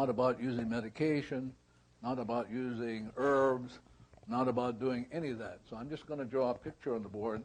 not about using medication, not about using herbs, not about doing any of that. So I'm just going to draw a picture on the board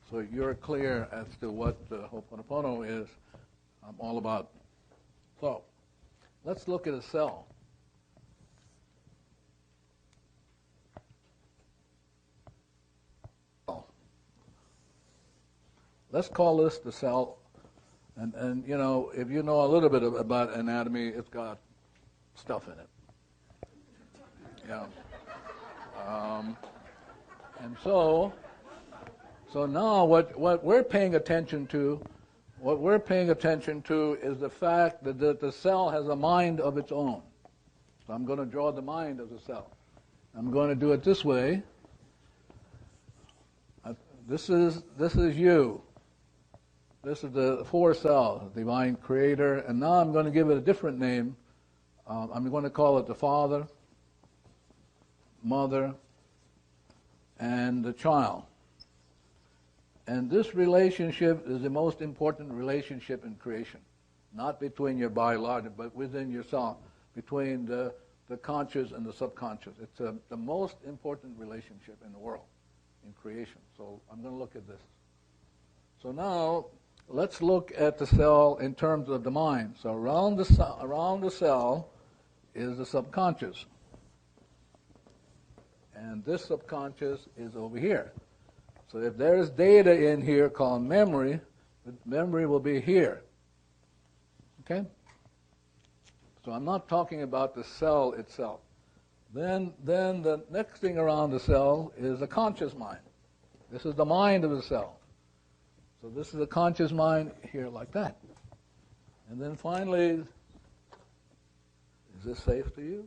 so you're clear as to what Ho'oponopono is all about. So let's look at a cell. Let's call this the cell. And you know, if you know a little bit about anatomy, it's got stuff in it. Yeah. And so now what we're paying attention to, is the fact that the cell has a mind of its own. So I'm going to draw the mind of the cell. I'm going to do it this way. This is you. This is the four cells, divine creator, and now I'm going to give it a different name. I'm going to call it the Father, Mother, and the child. And this relationship is the most important relationship in creation, not between your biological, but within yourself, between the conscious and the subconscious. It's the most important relationship in the world, in creation. So I'm going to look at this. So now, let's look at the cell in terms of the mind. So around the cell is the subconscious. And this subconscious is over here. So if there's data in here called memory, the memory will be here. Okay? So I'm not talking about the cell itself. Then the next thing around the cell is the conscious mind. This is the mind of the cell. So this is the conscious mind here like that. And then finally, is this safe to use?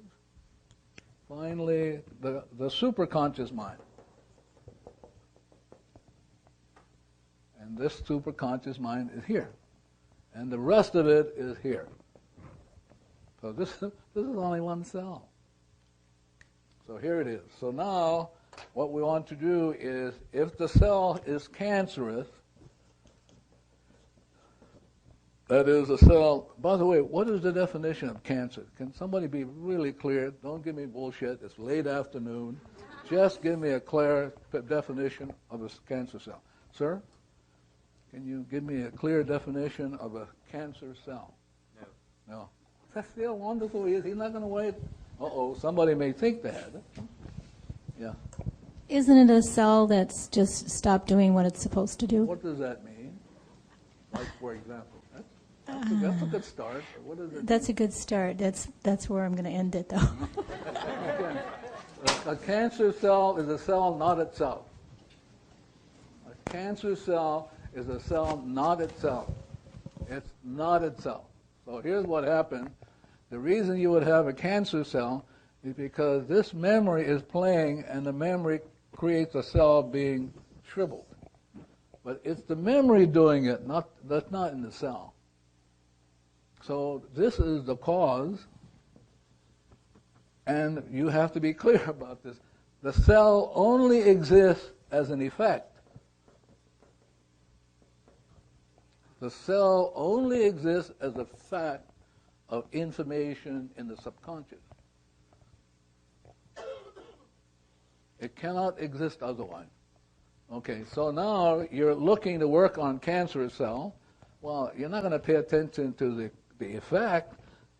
Finally, the superconscious mind. And this superconscious mind is here. And the rest of it is here. So this is only one cell. So here it is. So now, what we want to do is, if the cell is cancerous, that is a cell. By the way, what is the definition of cancer? Can somebody be really clear? Don't give me bullshit. It's late afternoon. Just give me a clear definition of a cancer cell. Sir, can you give me a clear definition of a cancer cell? No. That's still wonderful. He's not going to wait. Uh-oh, somebody may think that. Yeah. Isn't it a cell that's just stopped doing what it's supposed to do? What does that mean? Like, for example. That's a good start. What is it? That's a good start. That's where I'm going to end it, though. Okay. A cancer cell is a cell not itself. A cancer cell is a cell not itself. It's not itself. So here's what happened. The reason you would have a cancer cell is because this memory is playing, and the memory creates a cell being shriveled. But it's the memory doing it, that's not in the cell. So this is the cause, and you have to be clear about this. The cell only exists as an effect. The cell only exists as a fact of information in the subconscious. It cannot exist otherwise. Okay, so now you're looking to work on cancer cell. Well, you're not going to pay attention to the effect.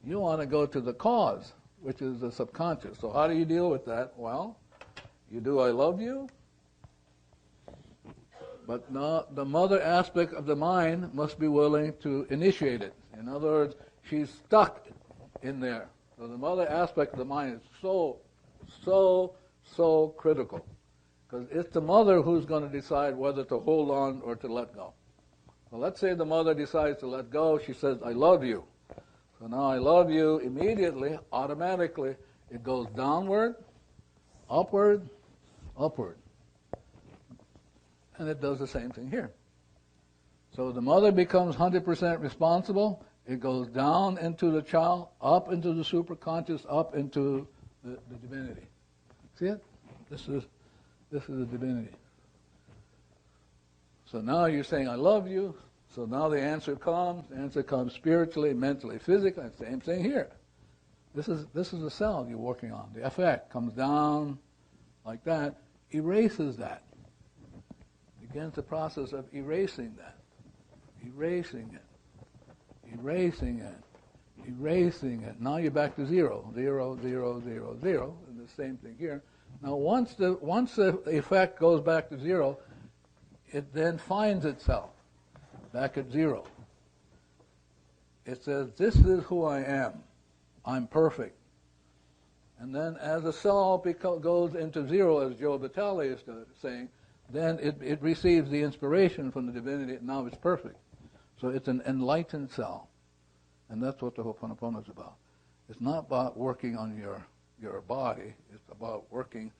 You want to go to the cause, which is the subconscious. So how do you deal with that? Well, you do I love you, but now the mother aspect of the mind must be willing to initiate it. In other words, she's stuck in there. So the mother aspect of the mind is so critical, because it's the mother who's going to decide whether to hold on or to let go. So let's say the mother decides to let go. She says, I love you. So now I love you, immediately, automatically, it goes downward, upward, upward. And it does the same thing here. So the mother becomes 100% responsible. It goes down into the child, up into the superconscious, up into the divinity. See it? This is the divinity. So now you're saying, I love you. So now the answer comes. The answer comes spiritually, mentally, physically. Same thing here. This is the cell you're working on. The effect comes down like that, erases that. Begins the process of erasing that. Erasing it. Erasing it. Erasing it. Now you're back to 0. 0, 0, 0, 0. And the same thing here. Now once the effect goes back to 0, it then finds itself back at 0. It says, this is who I am. I'm perfect. And then as the cell goes into 0, as Joe Vitale is saying, then it receives the inspiration from the divinity, and now it's perfect. So it's an enlightened cell. And that's what the Ho'oponopono is about. It's not about working on your body. It's about working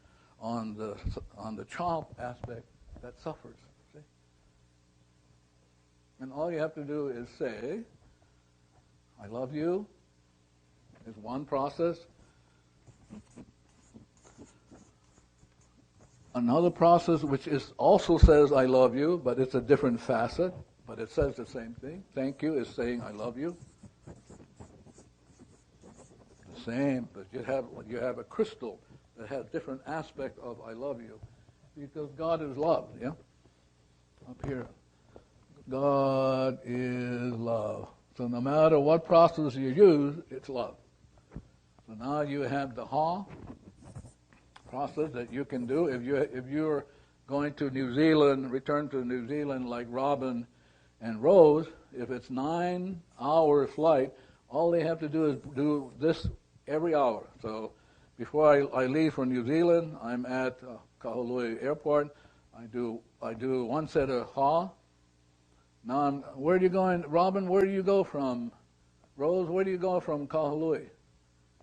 on the child aspect that suffers. See? And all you have to do is say, I love you. Is one process. Another process which also says I love you, but it's a different facet, but it says the same thing. Thank you is saying I love you. The same, but you have a crystal that has different aspect of I love you, because God is love, yeah? Up here. God is love. So no matter what process you use, it's love. So now you have the Ha process that you can do. If you're going to New Zealand, return to New Zealand like Robin and Rose, if it's 9-hour flight, all they have to do is do this every hour. So before I leave for New Zealand, I'm at Kahului Airport. I do one set of Ha. Now where are you going, Robin? Where do you go from? Rose, where do you go from Kahului?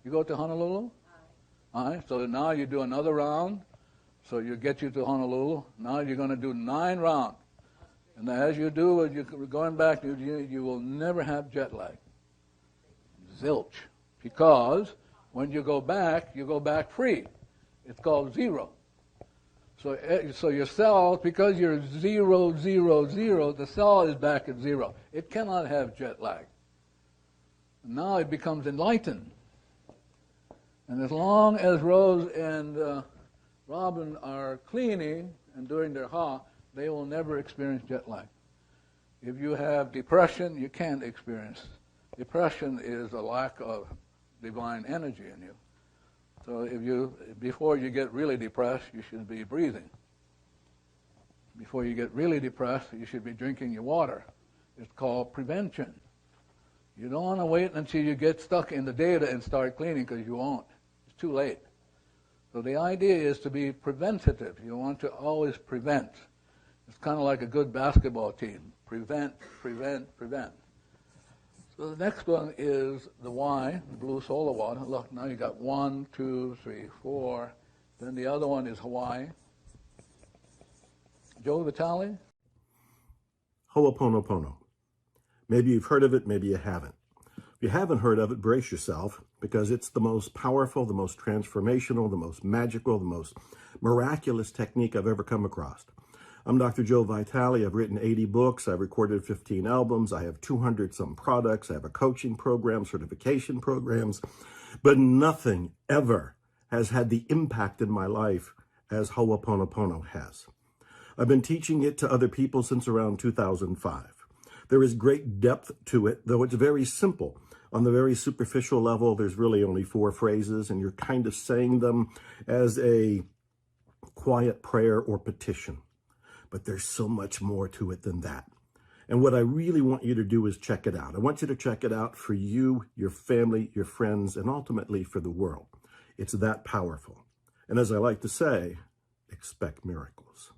You go to Honolulu? All right, so now you do another round, so you get you to Honolulu. Now you're going to do 9 rounds. And as you do, as you're going back, you will never have jet lag. Zilch. Because when you go back free. It's called 0. So your cell, because you're 0, 0, 0, the cell is back at 0. It cannot have jet lag. Now it becomes enlightened. And as long as Rose and Robin are cleaning and doing their Ha, they will never experience jet lag. If you have depression, you can't experience. Depression is a lack of divine energy in you. So before you get really depressed, you should be breathing. Before you get really depressed, you should be drinking your water. It's called prevention. You don't want to wait until you get stuck in the data and start cleaning, because you won't. It's too late. So the idea is to be preventative. You want to always prevent. It's kind of like a good basketball team. Prevent, prevent, prevent. So the next one is the Y, the blue solar water. Look, now you got 1, 2, 3, 4. Then the other one is Hawaii. Joe Vitale? Ho'oponopono. Maybe you've heard of it, maybe you haven't. If you haven't heard of it, brace yourself, because it's the most powerful, the most transformational, the most magical, the most miraculous technique I've ever come across. I'm Dr. Joe Vitale. I've written 80 books. I've recorded 15 albums. I have 200-some products. I have a coaching program, certification programs. But nothing ever has had the impact in my life as Ho'oponopono has. I've been teaching it to other people since around 2005. There is great depth to it, though it's very simple. On the very superficial level, there's really only 4 phrases, and you're kind of saying them as a quiet prayer or petition. But there's so much more to it than that. And what I really want you to do is check it out. I want you to check it out for you, your family, your friends, and ultimately for the world. It's that powerful. And as I like to say, expect miracles.